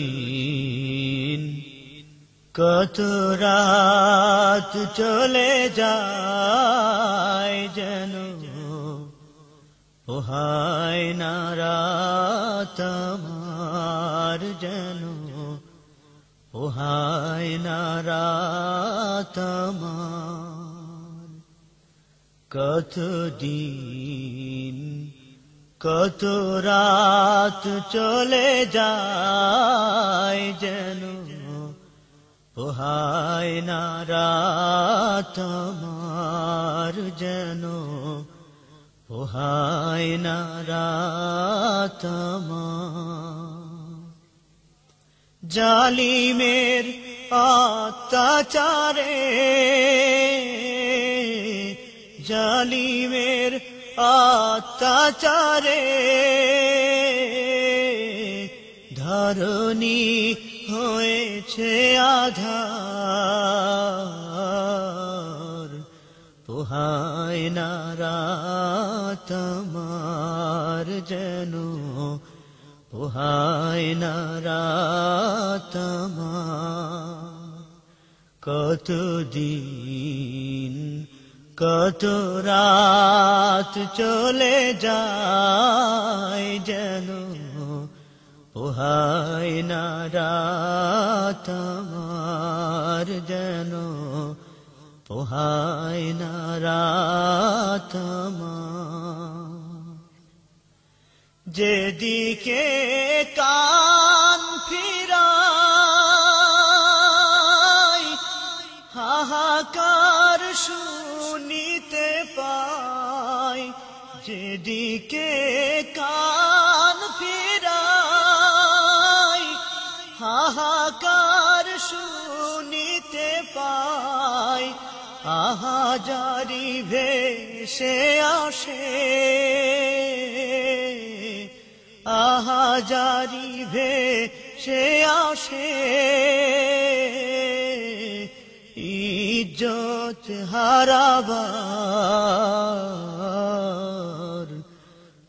কতদিন কত রাত চলে যায় যেন পোহায় না রাত আমার যেন পোহায় না রাত আমার কতদিন কত রাত চলে যায় যেন পোহায় না রাত আমার যেন পোহায় না রাত আমার জালিমের অত্যাচারে জালিমের অত্যাচারে ধরণী হয়েছে আধার পোহায় না রাত আমার যেন পোহায় না রাত আমার কতদিন কত রাত চলে যায় যেন পোহায় না রাত আমার যেন পোহায় না রাত আমার যেদিকে কান ফিরাই হাহাকার শুনিতে পাই যেদিকে কান ফিরাই হাহাকার শুনিতে পাই আহাজারি ভেসে আসে আহাজারি ভেসে আসে ইজ্জত হারাবার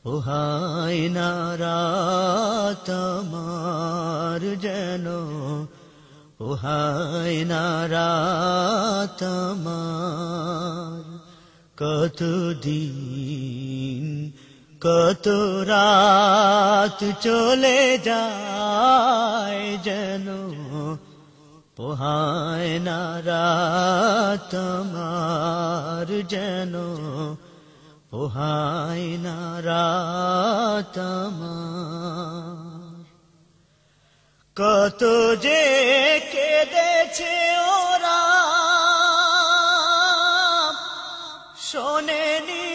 পোহায় না রাত আমার যেন পোহায় না রাত আমার কতদিন কত রাত চলে যায় যেন পোহায় না রাত আমার যেন পোহায় না রাত আমার কত যে কেঁদেছে ওরা শোনেনি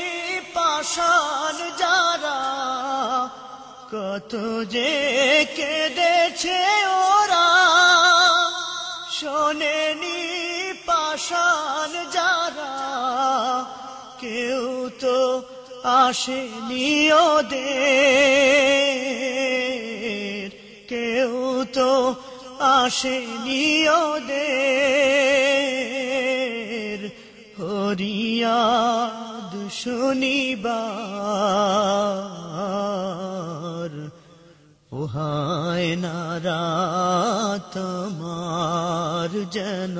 পাষাণ যারা কত যে কেঁদেছে ওরা শোনেনি পাষাণ যারা কেউ তো আসেনি ওদের কেউ তো আসেনি ওদের ফরিয়াদ শুনিবার পোহায় না রাত আমার যেন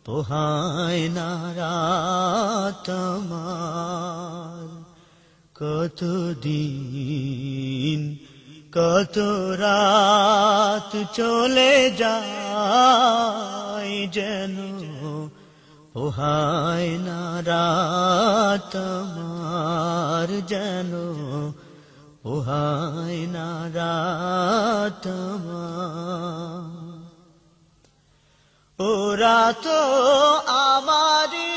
পোহায় না রাত আমার কতদিন কত রাত চলে যায় যেন পোহায় না রাত আমার যেন পোহায় না রাত আমার ওরা তো আমারি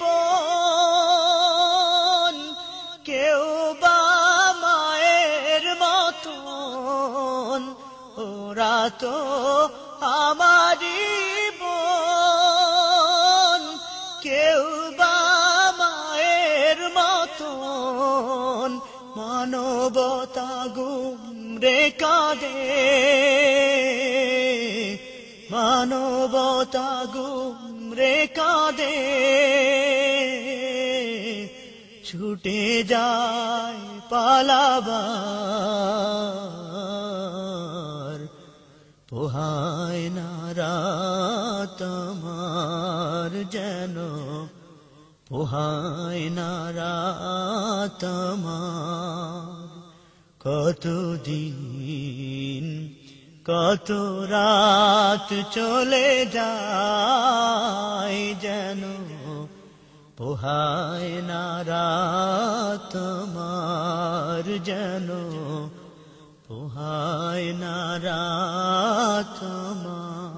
বোন কেউ বা মায়ের মতন ওরা তো আমারি বোন কেউ বা মায়ের মতন মানবতা গুমরে কাঁদে মানবতা গুমরে কাঁদে ছুটে যায় পালাবার পোহায় না রাত আমার যেন, পোহায় না রাত আমার। কতদিন কত রাত চলে যায় যেন, পোহায় না রাত আমার যেন, পোহায় না রাত আমার।